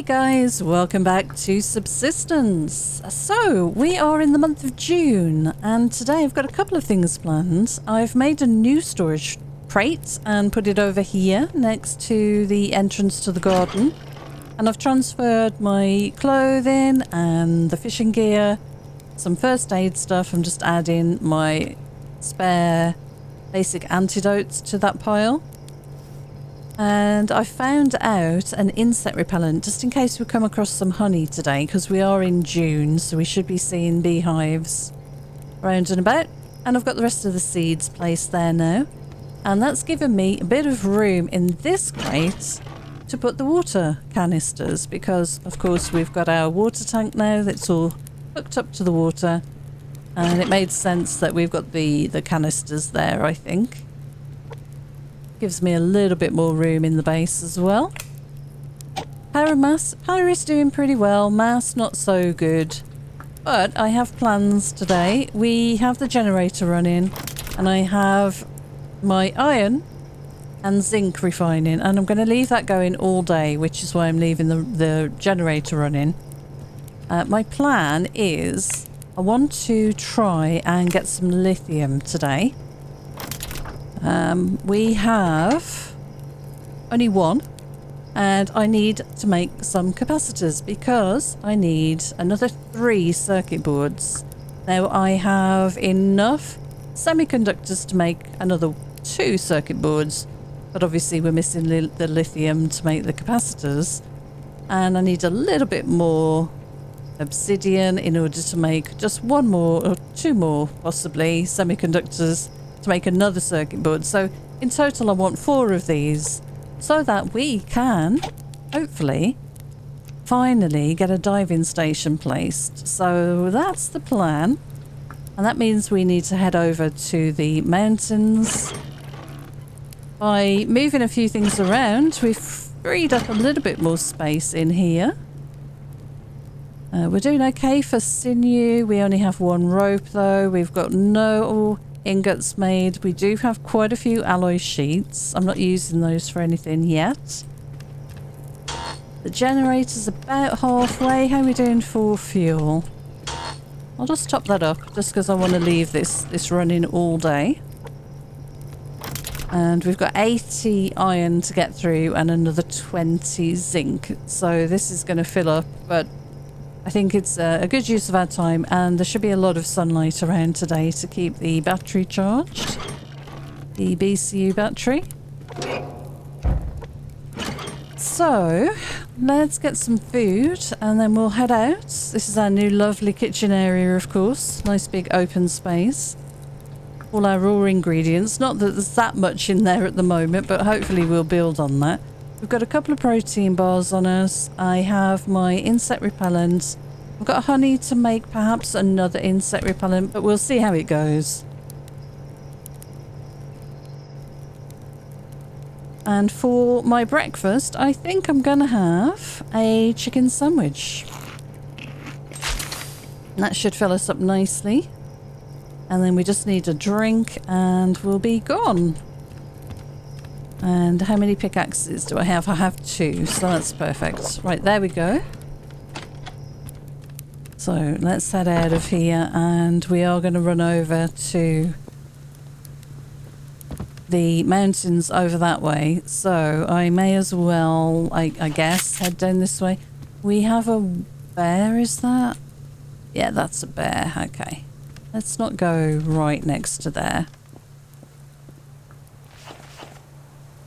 Hi guys, welcome back to Subsistence. So, we are in the month of June and today I've got a couple of things planned. I've made a new storage crate and put it over here next to the entrance to the garden. And I've transferred my clothing and the fishing gear, some first aid stuff. I'm just adding my spare basic antidotes to that pile. And I found out an insect repellent just in case we come across some honey today, because we are in June, so we should be seeing beehives round and about. And I've got the rest of the seeds placed there now, and that's given me a bit of room in this crate to put the water canisters, because of course we've got our water tank now that's all hooked up to the water, and it made sense that we've got the canisters there. I think gives me a little bit more room in the base as well. Power is doing pretty well, mass not so good, but I have plans today. We have the generator running and I have my iron and zinc refining, and I'm going to leave that going all day, which is why I'm leaving the generator running. My plan is I want to try and get some lithium today. We have only one, and I need to make some capacitors because I need another 3 circuit boards. Now I have enough semiconductors to make another 2 circuit boards, but obviously we're missing the lithium to make the capacitors, and I need a little bit more obsidian in order to make just 1 more or 2 more possibly semiconductors to make another circuit board. So in total I want 4 of these so that we can hopefully finally get a diving station placed. So that's the plan, and that means we need to head over to the mountains. By moving a few things around, we've freed up a little bit more space in here. We're doing okay for sinew. We only have 1 rope though. We've got no ingots made. We do have quite a few alloy sheets. I'm not using those for anything yet. The generator's about halfway. How are we doing for fuel? I'll just top that up just because I want to leave this running all day. And we've got 80 iron to get through and another 20 zinc. So this is going to fill up, but I think it's a good use of our time, and there should be a lot of sunlight around today to keep the battery charged, the BCU battery. So let's get some food and then we'll head out. This is our new lovely kitchen area, of course. Nice big open space. All our raw ingredients. Not that there's that much in there at the moment, but hopefully we'll build on that. We've got a couple of protein bars on us. I have my insect repellent. I've got honey to make perhaps another insect repellent, but we'll see how it goes. And for my breakfast, I think I'm going to have a chicken sandwich. And that should fill us up nicely. And then we just need a drink and we'll be gone. And how many pickaxes do I have? I have 2, so that's perfect. Right, there we go. So let's head out of here, and we are going to run over to the mountains over that way. So I may as well, I guess, head down this way. We have a bear, is that? Yeah, that's a bear. Okay. Let's not go right next to there.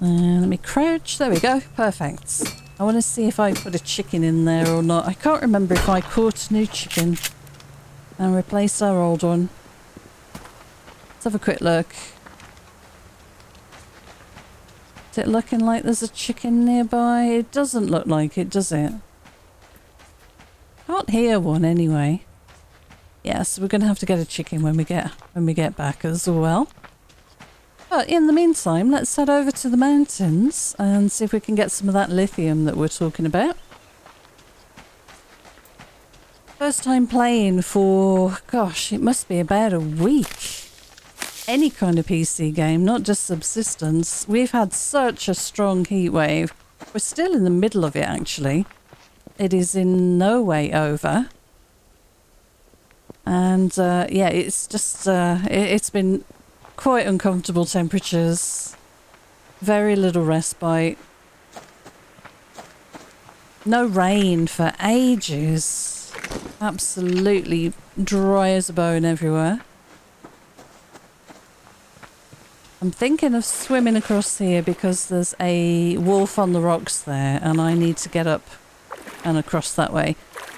Let me crouch. There we go. Perfect. I want to see if I put a chicken in there or not. I can't remember if I caught a new chicken and replaced our old one. Let's have a quick look. Is it looking like there's a chicken nearby? It doesn't look like it, does it? Can't hear one anyway. Yes, we're going to have to get a chicken when we get back as well. But in the meantime, let's head over to the mountains and see if we can get some of that lithium that we're talking about. First time playing for, gosh, it must be about a week. Any kind of PC game, not just Subsistence. We've had such a strong heat wave. We're still in the middle of it, actually. it is in no way over. And yeah, it's just, it's been quite uncomfortable temperatures. Very little respite. No rain for ages. Absolutely dry as a bone everywhere. I'm thinking of swimming across here because there's a wolf on the rocks there and I need to get up and across that way.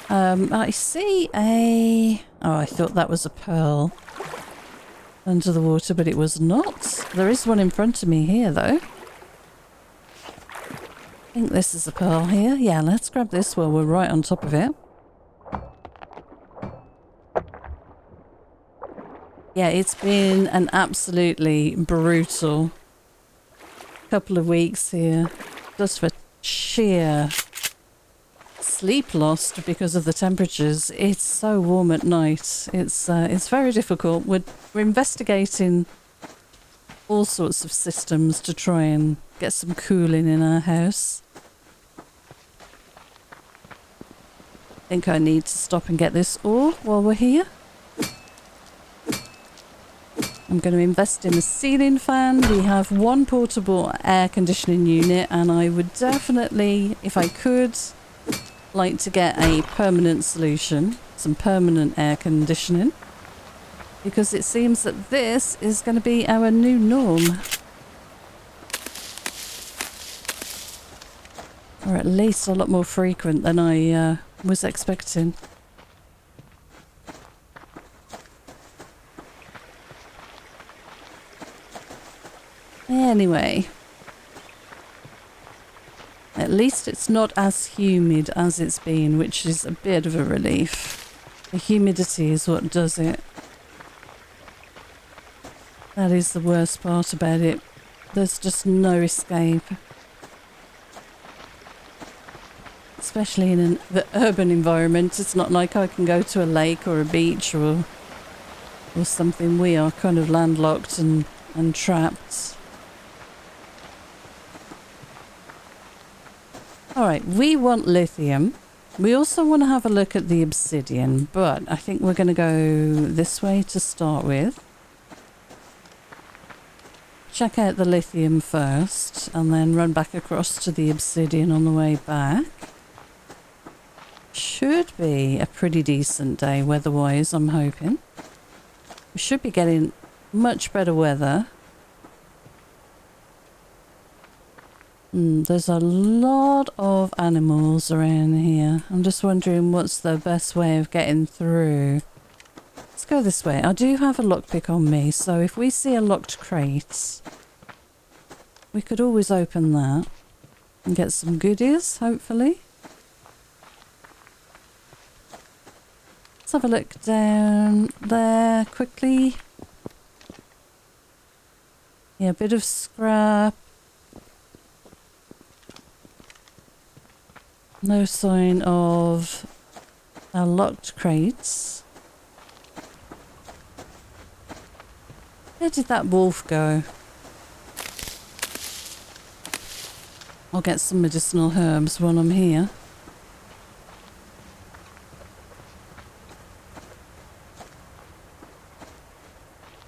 I see a... Oh, I thought that was a pearl under the water, but it was not. There is one in front of me here, though. I think this is a pearl here. Yeah, let's grab this while we're right on top of it. Yeah, it's been an absolutely brutal couple of weeks here. Just for sheer sleep lost because of the temperatures. It's so warm at night. It's very difficult. We're investigating all sorts of systems to try and get some cooling in our house. I think I need to stop and get this ore while we're here. I'm going to invest in a ceiling fan. We have one portable air conditioning unit and I would definitely, if I could, like to get a permanent solution, some permanent air conditioning, because it seems that this is going to be our new norm. Or at least a lot more frequent than I was expecting. Anyway, at least it's not as humid as it's been, which is a bit of a relief. The humidity is what does it. That is the worst part about it. There's just no escape. Especially in the urban environment. It's not like I can go to a lake or a beach or something. We are kind of landlocked and trapped. Alright, we want lithium. We also want to have a look at the obsidian, but I think we're going to go this way to start with. Check out the lithium first, and then run back across to the obsidian on the way back. Should be a pretty decent day weather-wise, I'm hoping. We should be getting much better weather. There's a lot of animals around here. I'm just wondering what's the best way of getting through. Let's go this way. I do have a lockpick on me, so if we see a locked crate, we could always open that and get some goodies, hopefully. Let's have a look down there quickly. Yeah, a bit of scrap. No sign of our locked crates. Where did that wolf go? I'll get some medicinal herbs while I'm here.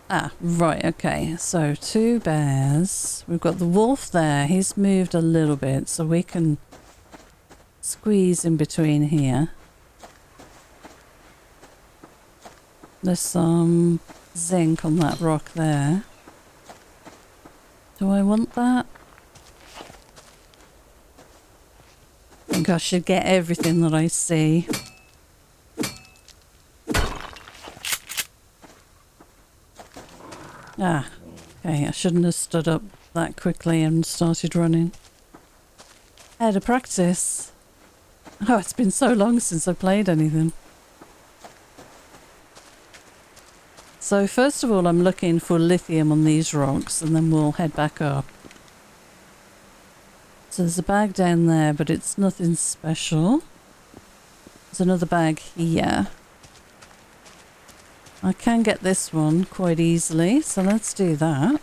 Ah, right, okay. So 2 bears. We've got the wolf there. He's moved a little bit, so we can squeeze in between here. There's some zinc on that rock there. Do I want that? I think I should get everything that I see. Ah, okay, I shouldn't have stood up that quickly and started running. Out of practice. Oh, it's been so long since I played anything. So first of all, I'm looking for lithium on these rocks and then we'll head back up. So there's a bag down there, but it's nothing special. There's another bag here. I can get this one quite easily, so let's do that.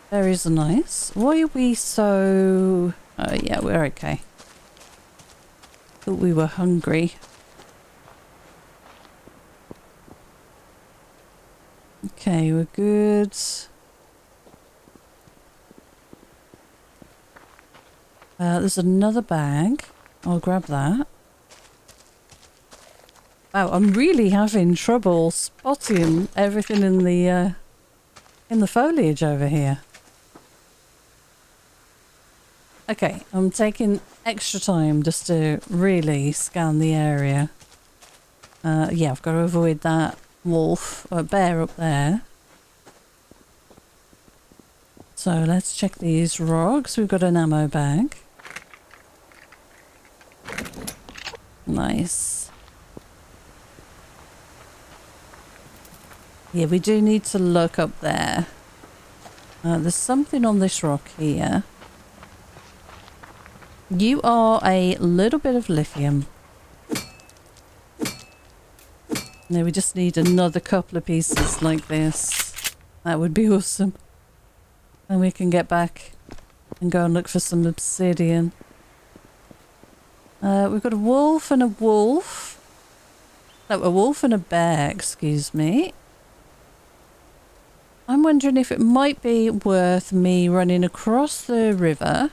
Berries are nice. Why are we so... Oh yeah, we're okay. Thought we were hungry. Okay, we're good. There's another bag. I'll grab that. Wow, I'm really having trouble spotting everything in the foliage over here. Okay, I'm taking extra time just to really scan the area. Yeah, I've got to avoid that wolf or bear up there. So let's check these rocks. We've got an ammo bag. Nice. Yeah, we do need to look up there. There's something on this rock here. You are a little bit of lithium. Now we just need another couple of pieces like this. That would be awesome. And we can get back and go and look for some obsidian. We've got a wolf and a wolf. No, a wolf and a bear, excuse me. I'm wondering if it might be worth me running across the river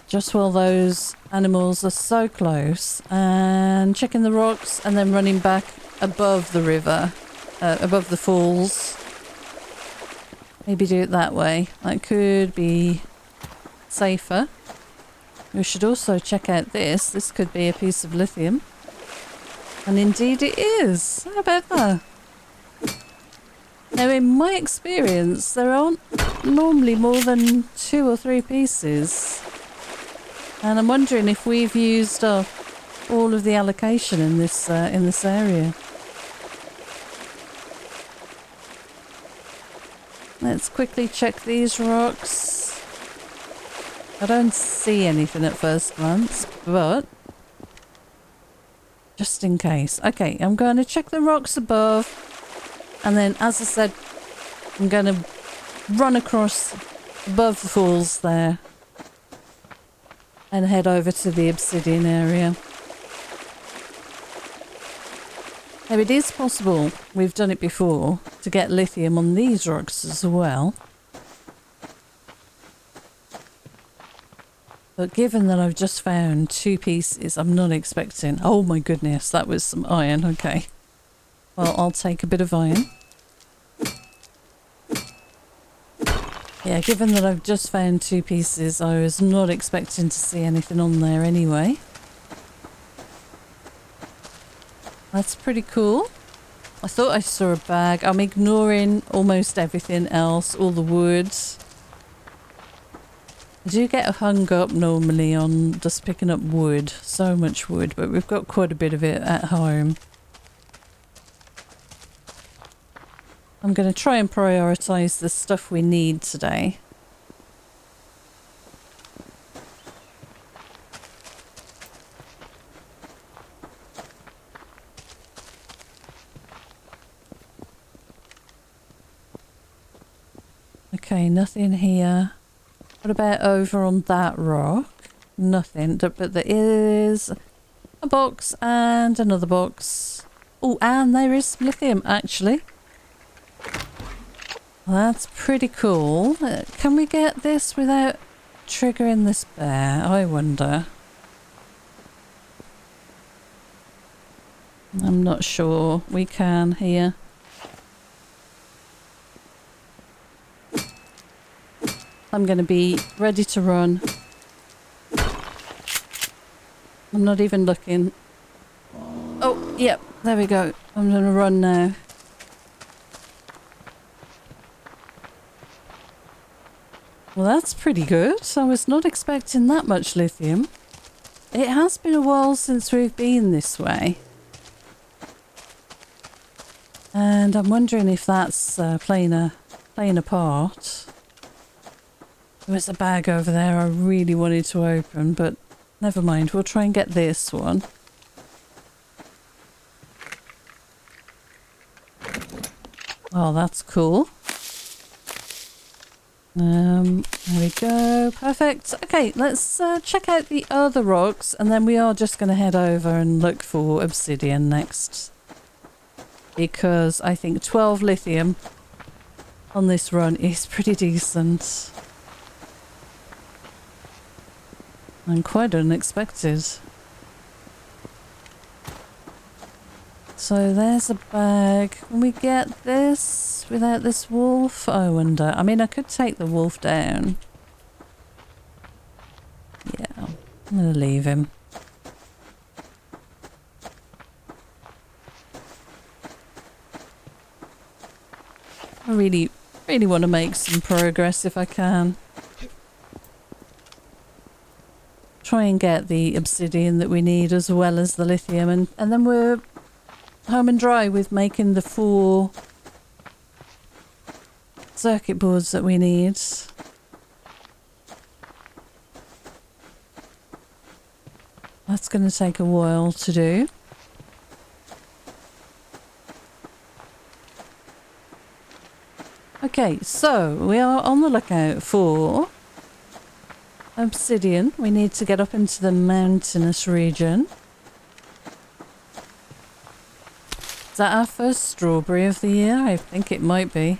just while those animals are so close and checking the rocks and then running back above the river, above the falls. Maybe do it that way. That could be safer. We should also check out this. This could be a piece of lithium. And indeed it is. How about that? Now in my experience, there aren't normally more than 2 or 3 pieces. And I'm wondering if we've used up all of the allocation in this area. Let's quickly check these rocks. I don't see anything at first glance, but just in case. Okay, I'm going to check the rocks above, and then, as I said, I'm going to run across above the falls there and head over to the obsidian area. Now it is possible, we've done it before, to get lithium on these rocks as well. But given that I've just found 2 pieces, I'm not expecting... Oh my goodness, that was some iron, okay. Well, I'll take a bit of iron. Yeah, given that I've just found 2 pieces, I was not expecting to see anything on there anyway. That's pretty cool. I thought I saw a bag. I'm ignoring almost everything else, all the wood. I do get hung up normally on just picking up wood. So much wood, but we've got quite a bit of it at home. I'm going to try and prioritise the stuff we need today. Okay, nothing here. What about over on that rock? Nothing, but there is a box and another box. Oh, and there is some lithium, actually. That's pretty cool. Can we get this without triggering this bear? I wonder. I'm not sure. We can here. I'm going to be ready to run. I'm not even looking. Oh, yep, there we go. I'm going to run now. Well, that's pretty good. I was not expecting that much lithium. It has been a while since we've been this way. And I'm wondering if that's playing a part. There was a bag over there I really wanted to open, but never mind. We'll try and get this one. Oh, that's cool. There we go. Perfect. Okay, let's check out the other rocks, and then we are just going to head over and look for obsidian next. Because I think 12 lithium on this run is pretty decent. And quite unexpected. So there's a bag. Can we get this without this wolf? I wonder. I mean, I could take the wolf down. Yeah, I'm going to leave him. I really want to make some progress if I can. Try and get the obsidian that we need as well as the lithium, and then we're home and dry with making the 4 circuit boards that we need. That's going to take a while to do. Okay, so we are on the lookout for obsidian. We need to get up into the mountainous region. Is that our first strawberry of the year? I think it might be.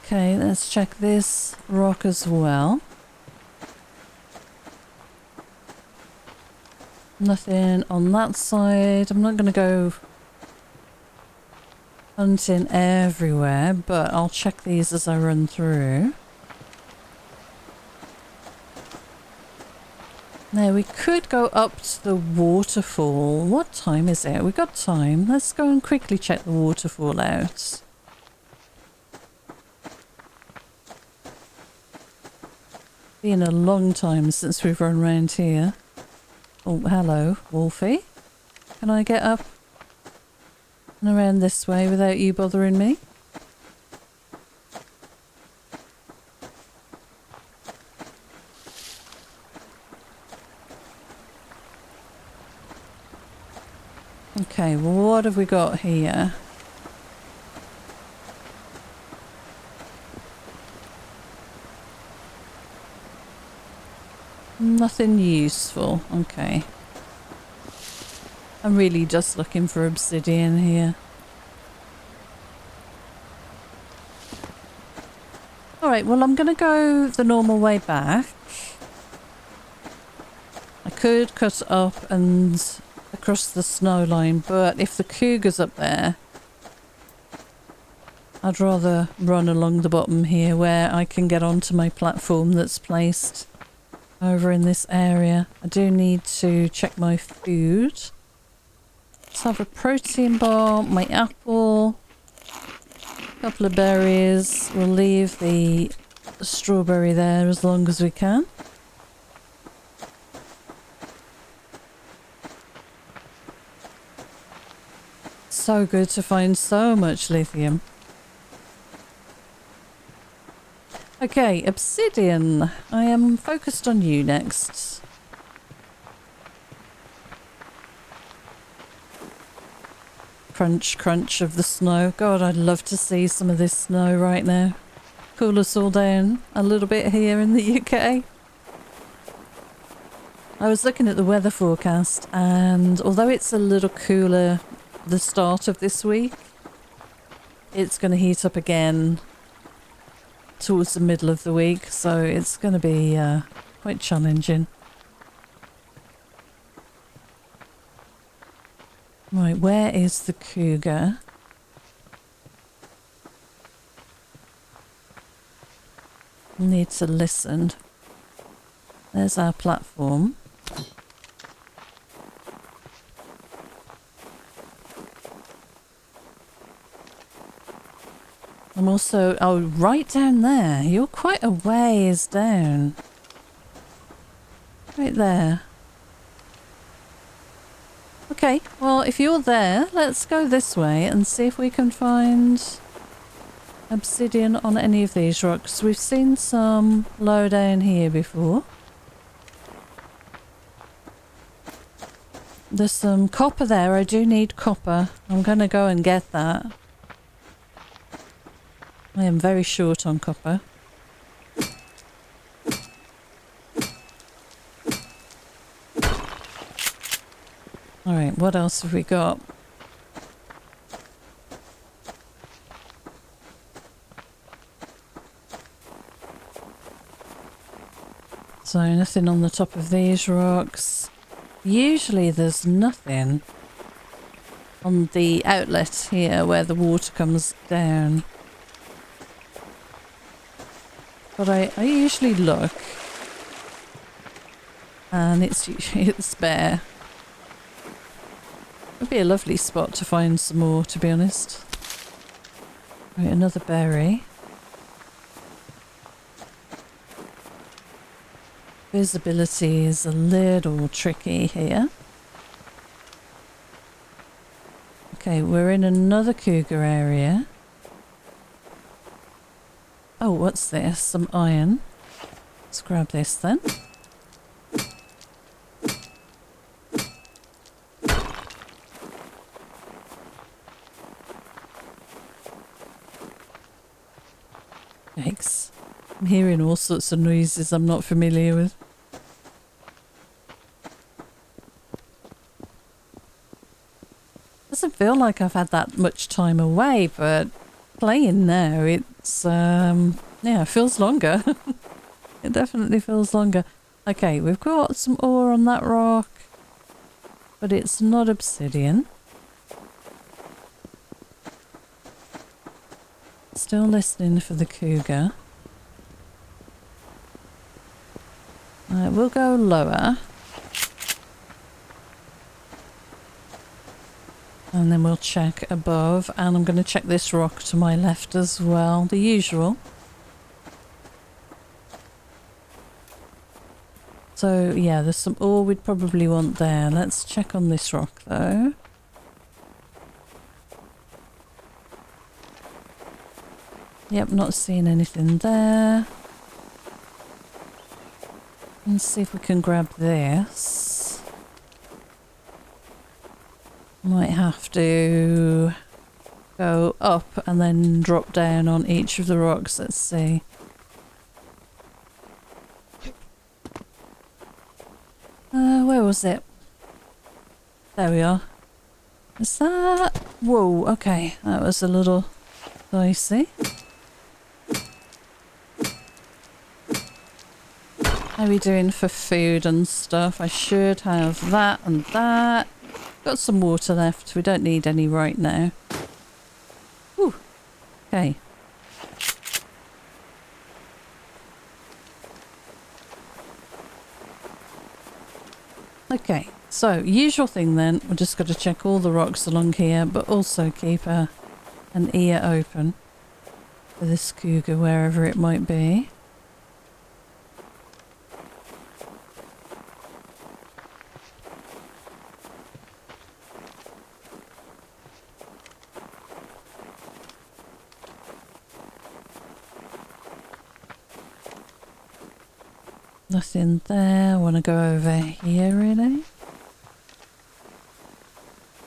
Okay, let's check this rock as well. Nothing on that side. I'm not going to go hunting everywhere, but I'll check these as I run through. Now we could go up to the waterfall. What time is it? We've got time. Let's go and quickly check the waterfall out. Been a long time since we've run around here. Oh, hello, Wolfie. Can I get up and around this way without you bothering me? Okay, well, what have we got here? Nothing useful. Okay. I'm really just looking for obsidian here. Alright, well, I'm going to go the normal way back. I could cut up and across the snow line, but if the cougar's up there, I'd rather run along the bottom here where I can get onto my platform that's placed over in this area. I do need to check my food. Let's have a protein bar, my apple, a couple of berries. We'll leave the strawberry there as long as we can. So good to find so much lithium. Okay, obsidian. I am focused on you next. Crunch, crunch of the snow. God, I'd love to see some of this snow right now. Cool us all down a little bit here in the UK. I was looking at the weather forecast, and although it's a little cooler the start of this week, it's going to heat up again towards the middle of the week, so it's going to be quite challenging. Right, where is the cougar? Need to listen. There's our platform. I'm also, oh, right down there. You're quite a ways down. Right there. Okay, well, if you're there, let's go this way and see if we can find obsidian on any of these rocks. We've seen some low down here before. There's some copper there. I do need copper. I'm going to go and get that. I am very short on copper. Alright, what else have we got? So nothing on the top of these rocks. Usually there's nothing on the outlet here where the water comes down. But I usually look and it's bare. It'd be a lovely spot to find some more, to be honest. Right, another berry. Visibility is a little tricky here. Okay, we're in another cougar area. Oh, what's this? Some iron. Let's grab this then. Yikes. I'm hearing all sorts of noises I'm not familiar with. Doesn't feel like I've had that much time away, but playing now, it's, yeah, it feels longer. It definitely feels longer. Okay, we've got some ore on that rock, but it's not obsidian. Still listening for the cougar. We'll go lower. And then we'll check above. And I'm going to check this rock to my left as well. The usual. So yeah, there's some ore we'd probably want there. Let's check on this rock though. Yep, not seeing anything there. Let's see if we can grab this. Might have to go up and then drop down on each of the rocks. Let's see. Where was it? There we are. Is that? Whoa, okay. That was a little dicey. How are we doing for food and stuff? I should have that and that. Got some water left. We don't need any right now. Whew. Okay. Okay, so usual thing then. We're just got to check all the rocks along here, but also keep an ear open for this cougar wherever it might be. Nothing there. I want to go over here, really.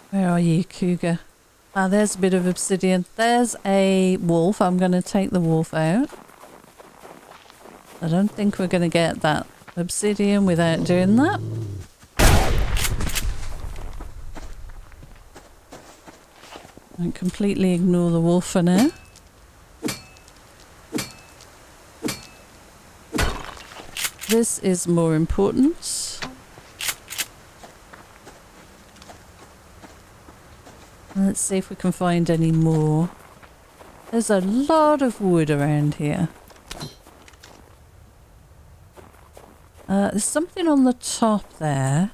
Where are you, cougar? Ah, there's a bit of obsidian. There's a wolf. I'm going to take the wolf out. I don't think we're going to get that obsidian without doing that. I completely ignore the wolf for now. This is more important. Let's see if we can find any more. There's a lot of wood around here. There's something on the top there.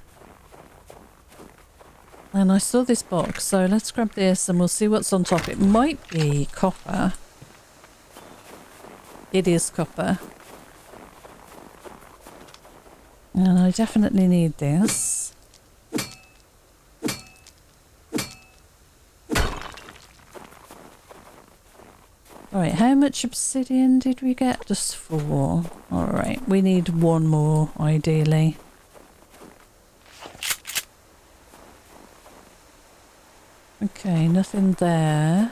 And I saw this box, so let's grab this and we'll see what's on top. It might be copper. It is copper. And I definitely need this. Alright, how much obsidian did we get? Just 4. Alright, we need 1 more, ideally. Okay, nothing there.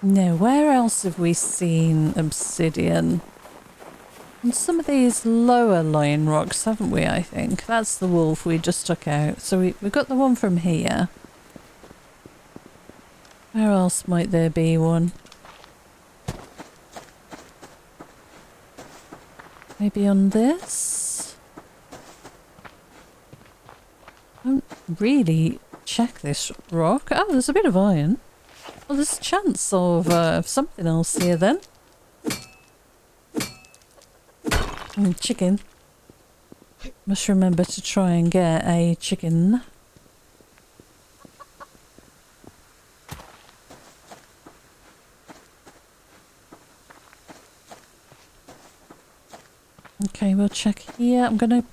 Now, where else have we seen obsidian? On some of these lower lying rocks, haven't we, I think? That's the wolf we just took out. So we got the one from here. Where else might there be one? Maybe on this? I don't really check this rock. Oh, there's a bit of iron. Well, there's a chance of something else here then. Chicken. Must remember to try and get a chicken. Okay, we'll check here. I'm going to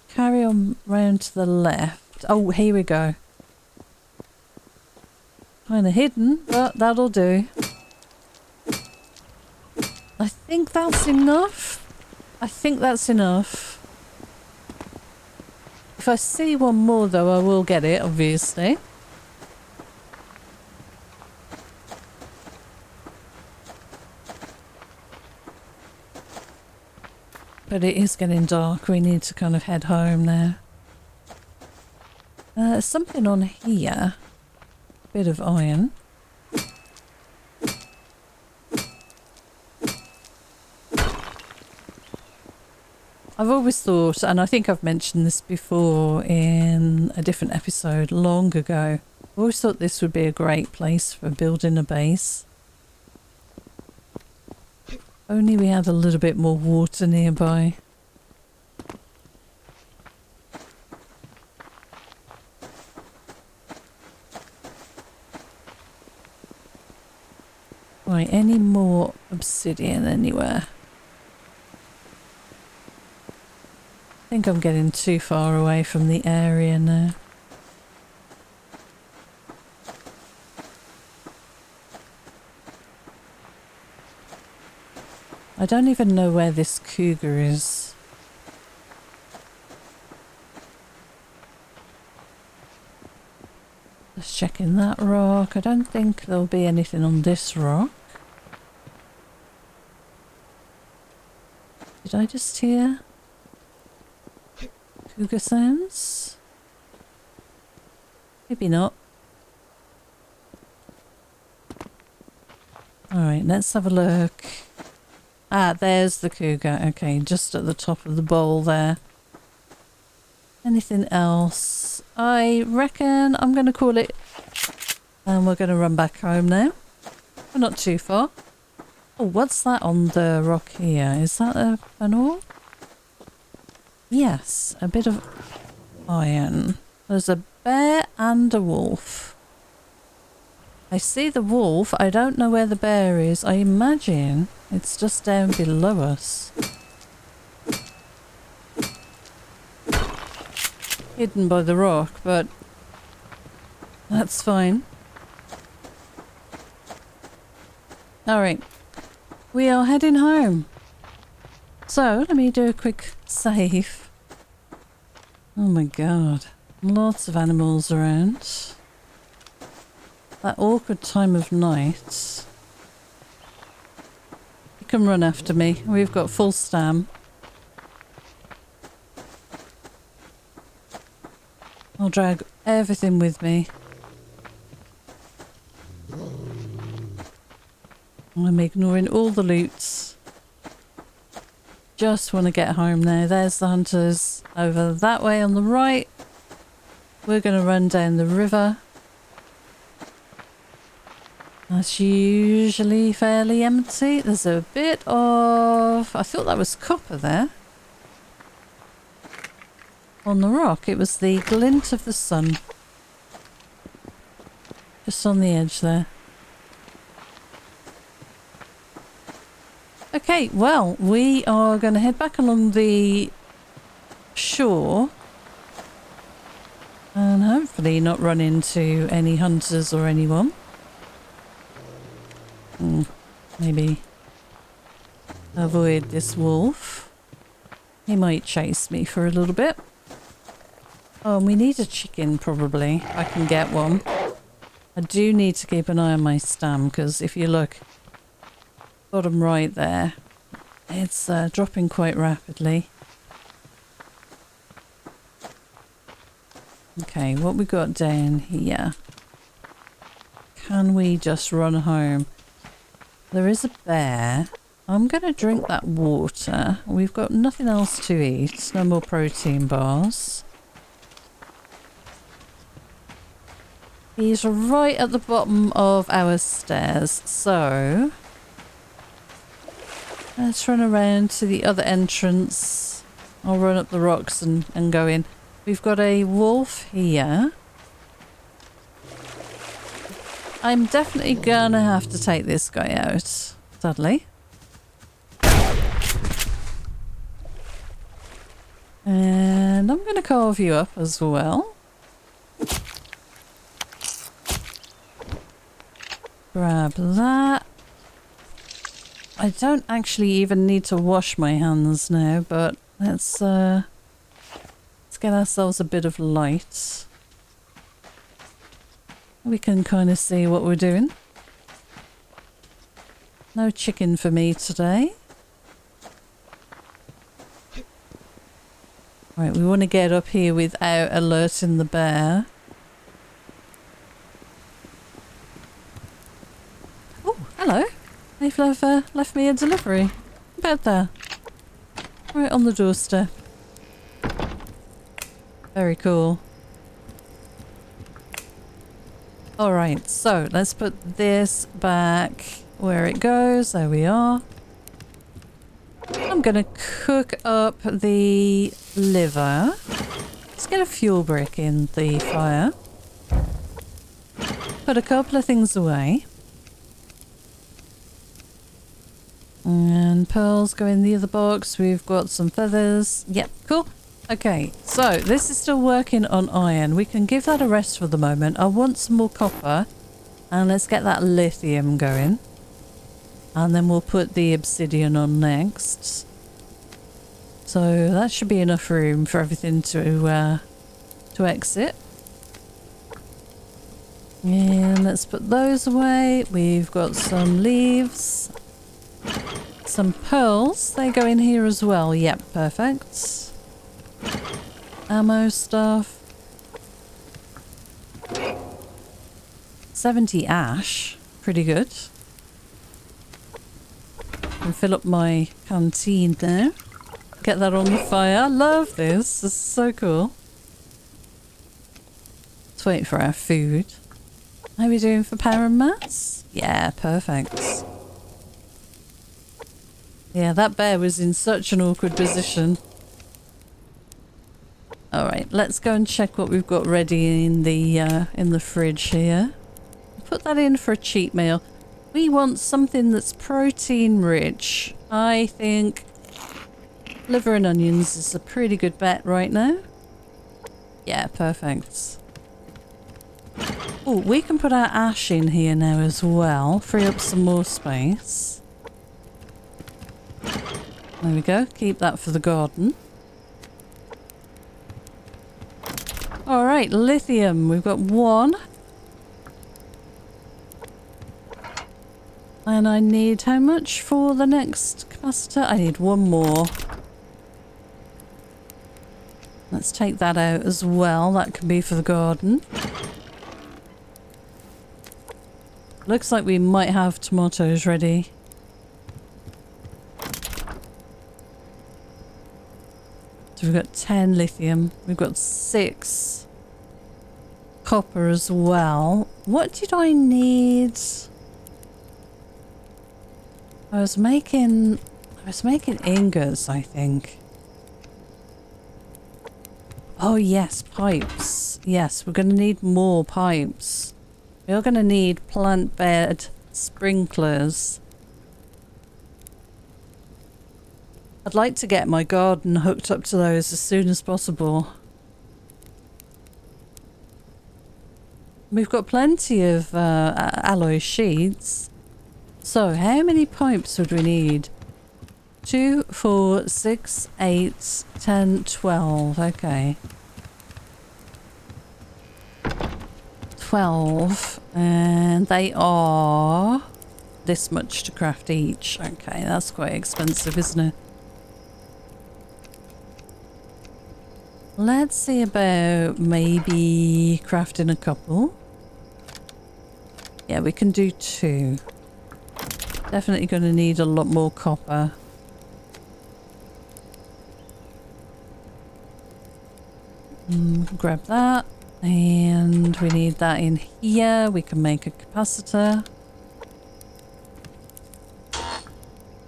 carry on round to the left. Oh, here we go. Kind of hidden, but that'll do. I think that's enough. I think that's enough. If I see one more though, I will get it, obviously. But it is getting dark. We need to kind of head home now. Something on here. Bit of iron. I've always thought, and I think I've mentioned this before in a different episode long ago, I always thought this would be a great place for building a base. Only we had a little bit more water nearby. Right, any more obsidian anywhere? I think I'm getting too far away from the area now. I don't even know where this cougar is. Let's check in that rock. I don't think there'll be anything on this rock. Did I just hear cougar sounds? Maybe not. Alright, let's have a look. Ah, there's the cougar. Okay, just at the top of the bowl there. Anything else? I reckon I'm going to call it. And we're going to run back home now. We're not too far. Oh, what's that on the rock here? Is that an ore? Yes, a bit of iron. There's a bear and a wolf. I see the wolf. I don't know where the bear is. I imagine it's just down below us. Hidden by the rock, but that's fine. Alright, we are heading home. So, let me do a quick save. Oh my god, lots of animals around. That awkward time of night. You can run after me, we've got full stam. I'll drag everything with me. I'm ignoring all the loots. Just want to get home now. There's the hunters over that way on the right. We're going to run down the river. That's usually fairly empty. There's a bit of... I thought that was copper there. On the rock, it was the glint of the sun. Just on the edge there. Okay, well, we are going to head back along the shore. And hopefully not run into any hunters or anyone. Maybe avoid this wolf. He might chase me for a little bit. Oh, and we need a chicken, probably. I can get one. I do need to keep an eye on my stam because if you look bottom right there, it's dropping quite rapidly. Okay, what we got down here? Can we just run home? There is a bear. I'm going to drink that water. We've got nothing else to eat. No more protein bars. He's right at the bottom of our stairs. So let's run around to the other entrance. I'll run up the rocks and go in. We've got a wolf here. I'm definitely gonna have to take this guy out, sadly. And I'm gonna carve you up as well. Grab that. I don't actually even need to wash my hands now, but let's get ourselves a bit of light. We can kind of see what we're doing. No chicken for me today. Right, we want to get up here without alerting the bear. Oh, hello. They've left me a delivery. About there. Right on the doorstep. Very cool. Alright, so let's put this back where it goes. There we are. I'm going to cook up the liver. Let's get a fuel brick in the fire. Put a couple of things away. And pearls go in the other box. We've got some feathers. Yep, cool. Okay, so this is still working on iron. We can give that a rest for the moment. I want some more copper. And let's get that lithium going. And then we'll put the obsidian on next. So that should be enough room for everything to exit. And let's put those away. We've got some leaves. Some pearls. They go in here as well. Yep, perfect. Ammo stuff. 70 ash. Pretty good. And fill up my canteen now. Get that on the fire. Love this. This is so cool. Let's wait for our food. How are we doing for power and mass? Yeah, perfect. Yeah, that bear was in such an awkward position. Alright, let's go and check what we've got ready in the fridge here. Put that in for a cheat meal. We want something that's protein rich. I think liver and onions is a pretty good bet right now. Yeah, perfect. Oh, we can put our ash in here now as well. Free up some more space. There we go. Keep that for the garden. Alright, lithium. We've got one. And I need how much for the next capacitor? I need one more. Let's take that out as well. That can be for the garden. Looks like we might have tomatoes ready. So we've got 10 lithium. We've got 6 copper as well. What did I need? I was making ingots, I think. Oh yes, pipes. Yes, we're going to need more pipes. We're going to need plant bed sprinklers. I'd like to get my garden hooked up to those as soon as possible. We've got plenty of alloy sheets. So how many pipes would we need? 2, 4, 6, 8, 10, 12. Okay. 12, and they are this much to craft each. Okay, that's quite expensive, isn't it? Let's see about maybe crafting a couple. Yeah, we can do 2. Definitely going to need a lot more copper. Grab that. And we need that in here. We can make a capacitor.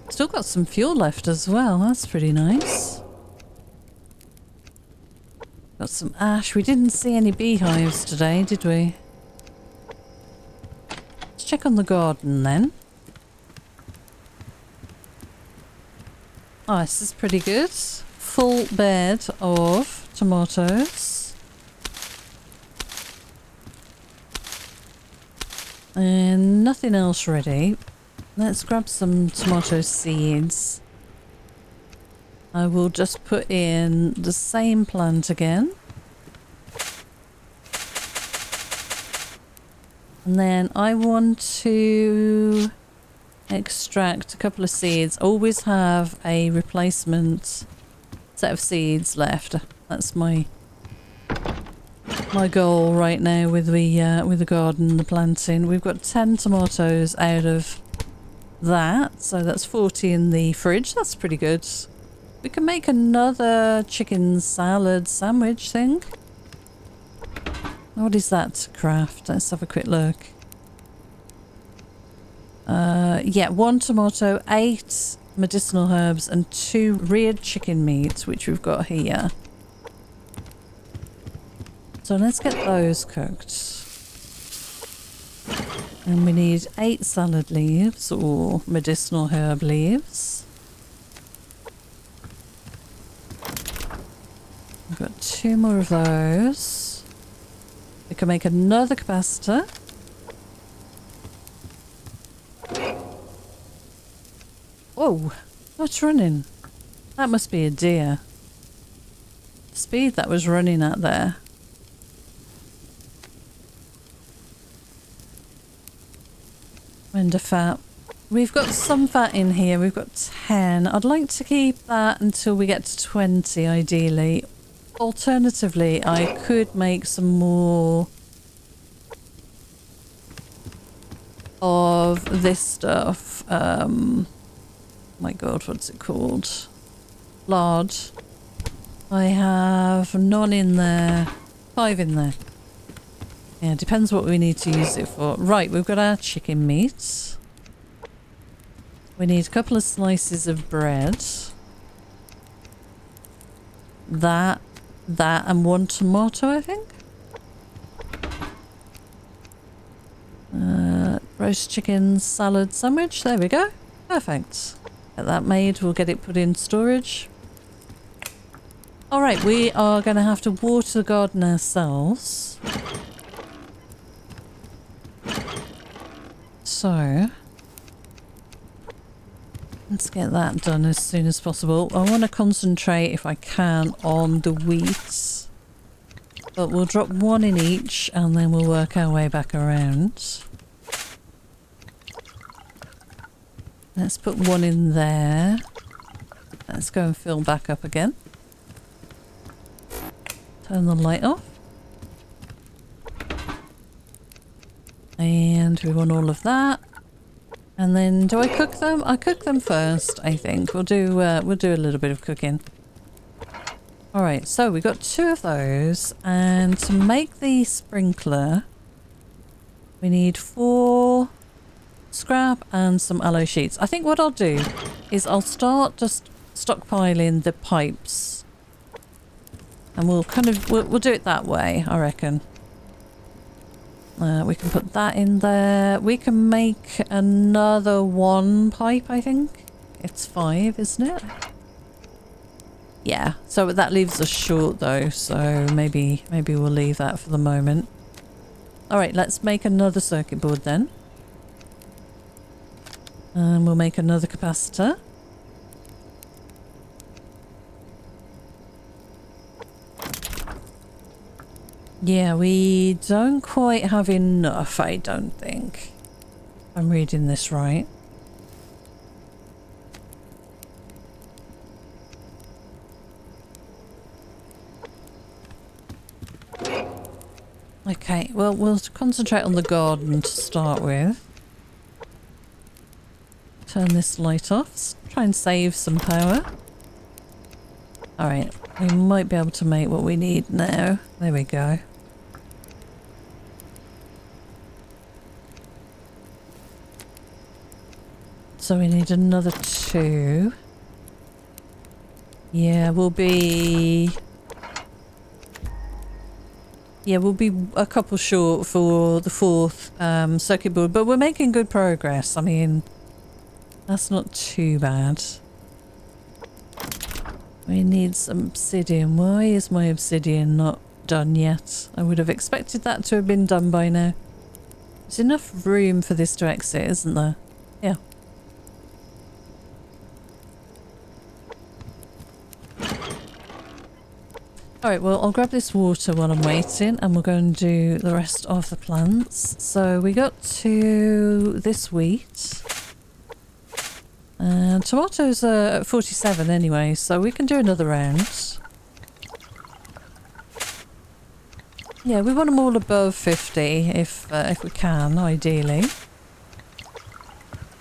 Still got some fuel left as well. That's pretty nice. Got some ash. We didn't see any beehives today, did we? Let's check on the garden then. Oh, this is pretty good. Full bed of tomatoes. And nothing else ready. Let's grab some tomato seeds. I will just put in the same plant again. And then I want to extract a couple of seeds. Always have a replacement set of seeds left. That's my goal right now with the garden, the planting. We've got 10 tomatoes out of that, so that's 40 in the fridge. That's pretty good. We can make another chicken salad sandwich thing. What is that to craft? Let's have a quick look. Yeah, 1 tomato, 8 medicinal herbs, and 2 reared chicken meat, which we've got here. So let's get those cooked. And we need 8 salad leaves or medicinal herb leaves. We've got 2 more of those. We can make another capacitor. Whoa, what's running? That must be a deer. The speed that was running at there. Render fat. We've got some fat in here. We've got 10. I'd like to keep that until we get to 20, ideally. Alternatively, I could make some more of this stuff. My god, what's it called? Lard. I have none in there. 5 in there. Yeah, depends what we need to use it for. Right, we've got our chicken meat. We need a couple of slices of bread. That, and 1 tomato, I think. Roast chicken salad sandwich. There we go. Perfect. Get that made. We'll get it put in storage. Alright, we are going to have to water the garden ourselves. So, let's get that done as soon as possible. I want to concentrate, if I can, on the wheat. But we'll drop 1 in each and then we'll work our way back around. Let's put 1 in there. Let's go and fill back up again. Turn the light off. And we want all of that. And then, do I cook them? I cook them first, I think. We'll do a little bit of cooking. Alright, so we got 2 of those. And to make the sprinkler, we need 4 scrap and some aloe sheets. I think what I'll do is I'll start just stockpiling the pipes. And we'll do it that way, I reckon. We can put that in there. We can make another 1 pipe, I think. It's 5, isn't it? Yeah, so that leaves us short though, so maybe we'll leave that for the moment. Alright, let's make another circuit board then. And we'll make another capacitor. Yeah, we don't quite have enough, I don't think. I'm reading this right. Okay, well, we'll concentrate on the garden to start with. Turn this light off. Try and save some power. Alright, we might be able to make what we need now. There we go. So we need another 2. Yeah, we'll be a couple short for the 4th circuit board, but we're making good progress. I mean, that's not too bad. We need some obsidian. Why is my obsidian not done yet? I would have expected that to have been done by now. There's enough room for this to exit, isn't there? Yeah. Alright, well, I'll grab this water while I'm waiting and we'll go and do the rest of the plants. So we got to this wheat. And tomatoes are at 47 anyway, so we can do another round. Yeah, we want them all above 50 if we can, ideally.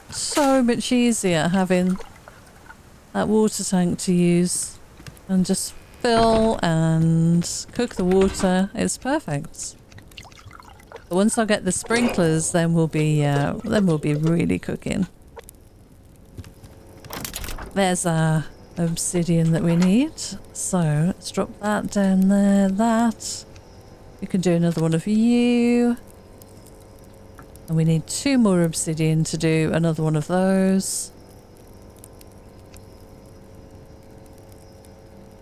So much easier having that water tank to use and just fill and cook the water. It's perfect. But once I get the sprinklers, then we'll be really cooking. There's our obsidian that we need. So let's drop that down there. That. We can do another one of you. And we need 2 more obsidian to do another one of those.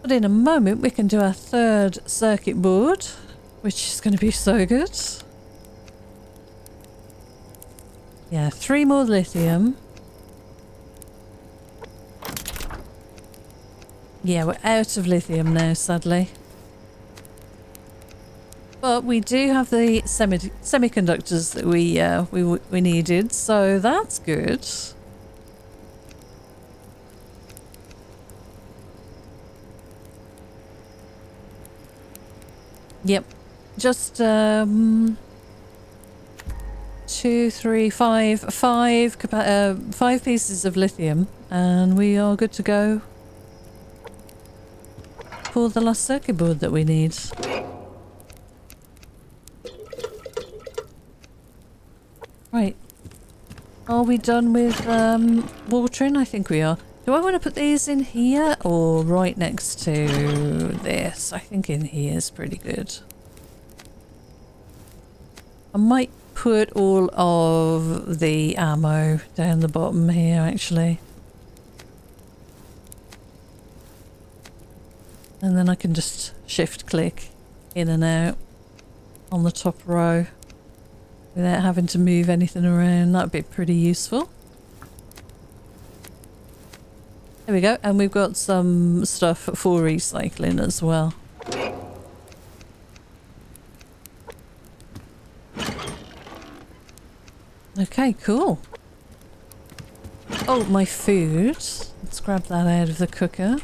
But in a moment we can do our 3rd circuit board, which is going to be so good. Yeah, 3 more lithium. Yeah, we're out of lithium now, sadly. But we do have the semiconductors that we needed, so that's good. Yep, just 2, 3, 5 pieces of lithium, and we are good to go for the last circuit board that we need. Right, are we done with watering? I think we are. Do I want to put these in here or right next to this? I think in here is pretty good. I might put all of the ammo down the bottom here actually. And then I can just shift click in and out on the top row without having to move anything around. That'd be pretty useful. There we go, and we've got some stuff for recycling as well. Okay, cool. Oh, my food. Let's grab that out of the cooker.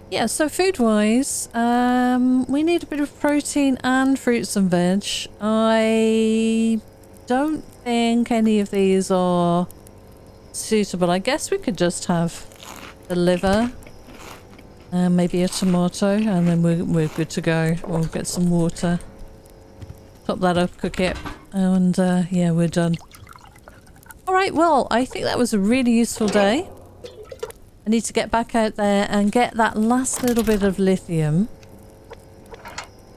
Yeah, so food-wise, we need a bit of protein and fruits and veg. I don't think any of these are suitable. I guess we could just have the liver and maybe a tomato, and then we're good to go. We'll get some water, top that up, cook it, and yeah, we're done. Alright, well, I think that was a really useful day. I need to get back out there and get that last little bit of lithium,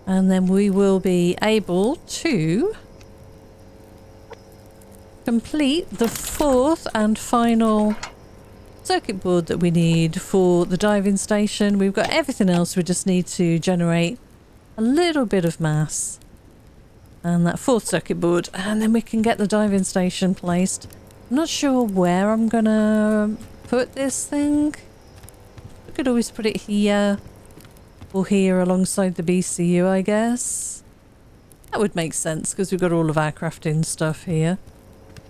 and then we will be able to complete the 4th and final circuit board that we need for the diving station. We've got everything else, we just need to generate a little bit of mass and that 4th circuit board, and then we can get the diving station placed. I'm not sure where I'm gonna put this thing. We could always put it here. Or here alongside the BCU, I guess. That would make sense because we've got all of our crafting stuff here.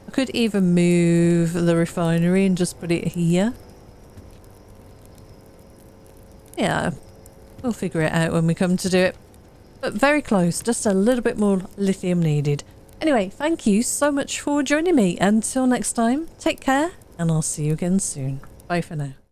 I could even move the refinery and just put it here. Yeah, we'll figure it out when we come to do it. But very close, just a little bit more lithium needed. Anyway, thank you so much for joining me. Until next time, take care, and I'll see you again soon. Bye for now.